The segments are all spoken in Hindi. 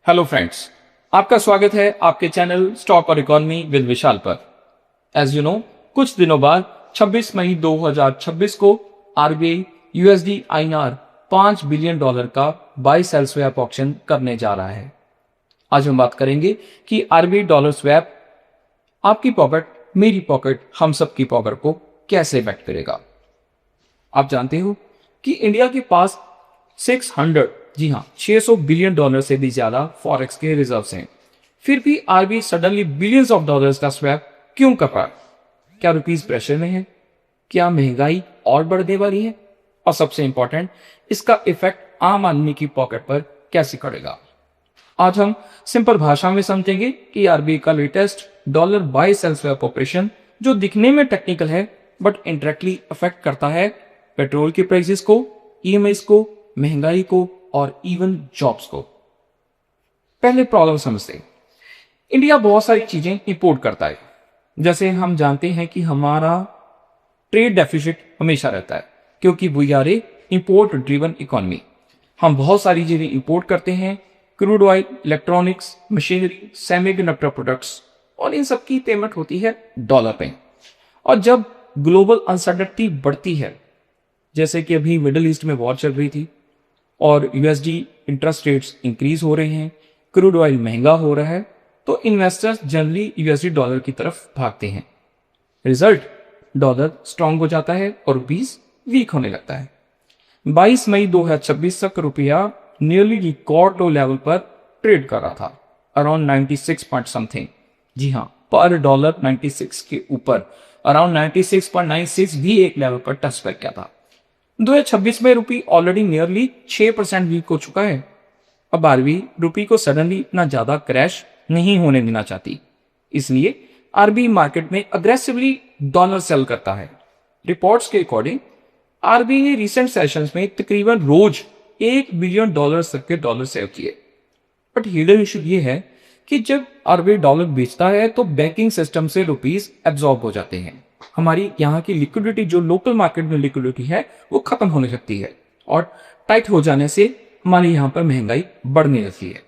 हेलो फ्रेंड्स, आपका स्वागत है आपके चैनल स्टॉक और इकोनॉमी विद विशाल पर। एज यू नो, कुछ दिनों बाद 26 मई 2026 को आरबीआई यूएसडी आईएनआर $5 बिलियन का बाई सेल स्वैप ऑक्शन करने जा रहा है। आज हम बात करेंगे कि आरबीआई डॉलर स्वैप आपकी पॉकेट, मेरी पॉकेट, हम सबकी पॉकेट को कैसे इफेक्ट करेगा। आप जानते हो कि इंडिया के पास 600 बिलियन से भी ज्यादा फॉरेक्स के रिजर्व्स हैं। फिर भी RBI suddenly billions of dollars का स्वैप क्यों कर रहा है? क्या रुपीस प्रेशर में है? क्या महंगाई और बढ़ने वाली है? और सबसे इंपॉर्टेंट, इसका इफेक्ट आम आदमी की पॉकेट पर कैसे पड़ेगा? आज हम सिंपल भाषा में समझेंगे कि आरबीआई का latest dollar buy sell swap operation, जो दिखने में टेक्निकल है बट इंडायरेक्टली अफेक्ट करता है पेट्रोल के प्राइसेस को, ईएमआईस को, महंगाई को और इवन जॉब्स को। पहले प्रॉब्लम समझते हैं। इंडिया बहुत सारी चीजें इंपोर्ट करता है। जैसे हम जानते हैं कि हमारा ट्रेड डेफिसिट हमेशा रहता है क्योंकि we are a import driven economy. हम बहुत सारी चीजें इंपोर्ट करते हैं, crude oil, electronics, machinery, semiconductor products, और इन सब की पेमेंट होती है डॉलर पे। और जब ग्लोबल अनसर्टेनिटी बढ़ती है, जैसे कि अभी मिडिल ईस्ट में वॉर चल रही थी और यूएसडी इंटरेस्ट रेट्स इंक्रीज हो रहे हैं, क्रूड ऑयल महंगा हो रहा है, तो इन्वेस्टर्स जनरली यूएसडी डॉलर की तरफ भागते हैं। रिजल्ट, डॉलर स्ट्रांग हो जाता है और रुपीस वीक होने लगता है। 22 मई 2026 तक रुपया नियरली रिकॉर्ड लो लेवल पर ट्रेड कर रहा था, अराउंड 96 पॉइंट समथिंग। जी हाँ, पर डॉलर 96 के ऊपर, अराउंड 96.96 भी एक लेवल पर टच कर गया था। 2026 में रुपी ऑलरेडी नियरली 6% वीक हो चुका है। अब आरबीआई रुपी को सडनली इतना ज्यादा क्रैश नहीं होने देना चाहती, इसलिए आरबीआई मार्केट में अग्रेसिवली डॉलर सेल करता है। रिपोर्ट्स के अकॉर्डिंग आरबीआई ने रिसेंट सेशंस में तकरीबन रोज $1 बिलियन तक के डॉलर सेव किए। बट हिडन इशू ये है कि जब आरबीआई डॉलर बेचता है तो बैंकिंग सिस्टम से रुपीस एब्जॉर्ब हो जाते हैं। हमारी यहाँ की लिक्विडिटी, जो लोकल मार्केट में लिक्विडिटी है, वो खत्म होने लगती है और टाइट हो जाने से हमारे यहाँ पर महंगाई बढ़ने लगती है।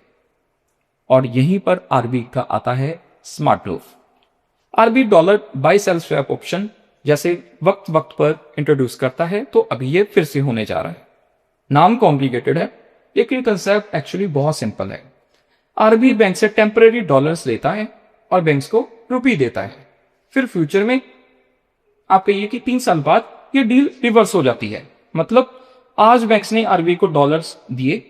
और यहीं पर आरबीआई का आता है smart move. RBI dollar buy sell swap option जैसे वक्त वक्त पर इंट्रोड्यूस करता है, तो अभी ये फिर से होने जा रहा है। नाम कॉम्प्लिकेटेड है लेकिन कंसेप्ट एक्चुअली बहुत सिंपल है। आरबीआई बैंक से टेम्पररी डॉलर्स लेता है और बैंक्स को रुपी देता है। फिर फ्यूचर में आप कहिए कि 3 साल बाद ये डील रिवर्स हो जाती है। मतलब आज बैंक्स ने आरबीआई को डॉलर्स दिए,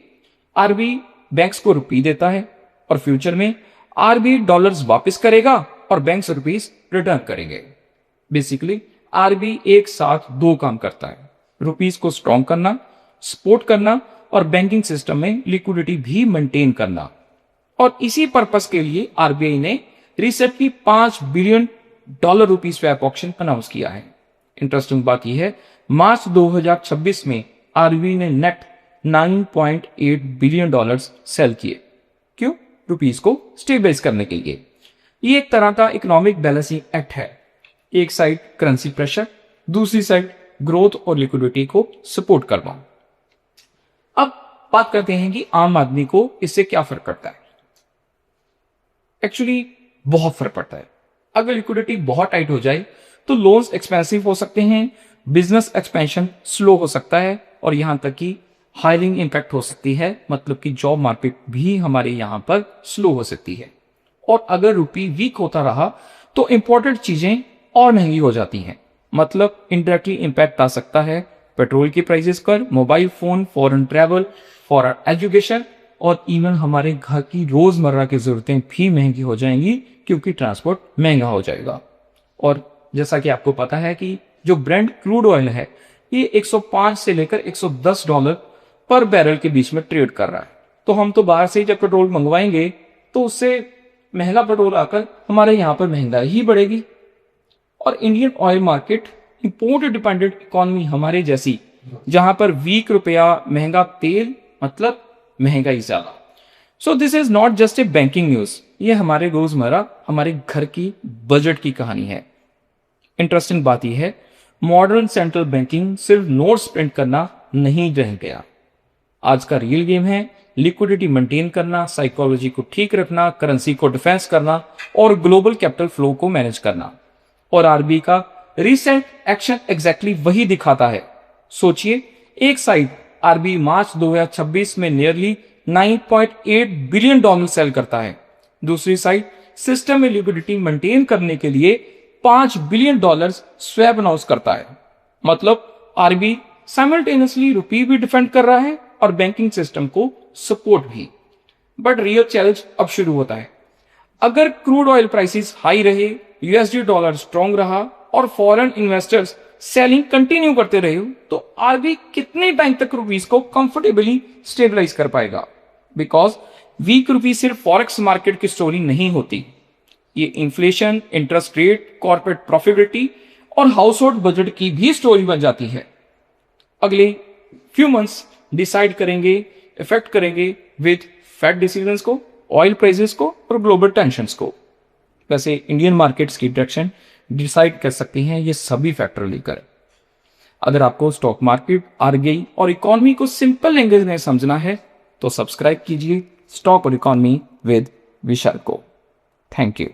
आरबीआई बैंक्स को रुपी देता है, और फ्यूचर में आरबीआई डॉलर्स वापस करेगा और बैंक्स रुपीस रिटर्न करेंगे। बेसिकली आरबीआई एक साथ 2 काम करता है, रुपीस को स्ट्रॉन्ग करना, सपोर्ट करना, और बैंकिंग सिस्टम में लिक्विडिटी भी मेंटेन करना। और इसी पर्पस के लिए आरबीआई ने रिसेंटली $5 बिलियन रुपी स्वैप ऑक्शन अनाउंस किया है। इंटरेस्टिंग बात यह है, मार्च 2026 में आरबीआई ने नेट $9.8 बिलियन सेल किए। क्यों? रुपीस को स्टेबलाइज करने के लिए। ये एक तरह का इकोनॉमिक बैलेंसिंग एक्ट है। एक साइड करेंसी प्रेशर, दूसरी साइड ग्रोथ और लिक्विडिटी को सपोर्ट करना। अब बात करते हैं कि आम आदमी को इससे क्या फर्क पड़ता है। एक्चुअली बहुत फर्क पड़ता है। अगर लिक्विडिटी बहुत टाइट हो जाए तो लोन्स एक्सपेंसिव हो सकते हैं, बिजनेस एक्सपेंशन स्लो हो सकता है, और यहां तक कि हायरिंग इंपैक्ट हो सकती है। मतलब कि जॉब मार्केट भी हमारे यहां पर स्लो हो सकती है। और अगर रुपी वीक होता रहा तो इंपॉर्टेंट चीजें और महंगी हो जाती हैं। मतलब इनडायरेक्टली इंपैक्ट आ सकता है पेट्रोल की प्राइसेस पर, mobile phone, foreign travel, for education, और इवन हमारे घर की रोजमर्रा की जरूरतें भी महंगी हो जाएंगी क्योंकि ट्रांसपोर्ट महंगा हो जाएगा। और जैसा कि आपको पता है कि जो ब्रेंट क्रूड ऑयल है, ये 105 से लेकर $110 पर बैरल के बीच में ट्रेड कर रहा है। तो हम तो बाहर से ही जब पेट्रोल मंगवाएंगे तो उससे महंगा पेट्रोल आकर हमारे यहाँ पर महंगाई ही बढ़ेगी। और Indian oil market import dependent economy हमारे जैसी, जहां पर वीक रुपया, महंगा तेल, मतलब महंगाई ज्यादा। So this is not just a banking news, ये हमारे रोजमर्रा, हमारे घर की बजट की कहानी है। इंटरेस्टिंग बात यह है, मॉडर्न सेंट्रल बैंकिंग सिर्फ नोट्स प्रिंट करना नहीं रह गया। आज का रियल गेम है लिक्विडिटी मेंटेन करना, साइकोलॉजी को ठीक रखना, करेंसी को डिफेंस करना और ग्लोबल कैपिटल फ्लो को मैनेज करना। और आरबीआई का रिसेंट एक्शन एग्जैक्टली वही दिखाता है। सोचिए, एक साइड आरबीआई मार्च 2026 में नियरली 9.8 बिलियन डॉलर सेल करता है, दूसरी साइड सिस्टम में लिक्विडिटी मेंटेन करने के लिए 5 बिलियन डॉलर स्वैप अनाउंस करता है। मतलब आरबीआई साइमल्टेनियसली रुपये भी डिफेंड कर रहा है और बैंकिंग सिस्टम को सपोर्ट भी। बट रियल चैलेंज अब शुरू होता है। अगर क्रूड ऑयल प्राइसेस हाई रहे, यूएसडी डॉलर स्ट्रांग रहा और फॉरेन इन्वेस्टर्स सेलिंग कंटिन्यू करते रहे, तो आरबीआई कितने टाइम तक रुपीस को कंफर्टेबली स्टेबलाइज कर पाएगा? बिकॉज वीक रुपी सिर्फ फॉरेक्स मार्केट की स्टोरी नहीं होती, ये inflation, interest rate, corporate profitability और हाउस होल्ड बजट की भी स्टोरी बन जाती है। अगले फ्यू मंथ्स डिसाइड करेंगे, इफेक्ट करेंगे विद फेड डिसीजंस को, ऑयल प्राइसेस को और ग्लोबल टेंशंस को। वैसे इंडियन मार्केट्स की डायरेक्शन डिसाइड कर सकती हैं ये सभी फैक्टर लेकर। अगर आपको स्टॉक मार्केट, आरबीआई और इकोनॉमी को सिंपल लैंग्वेज में समझना है तो सब्सक्राइब कीजिए स्टॉक और इकोनॉमी विद विशाल को। Thank you.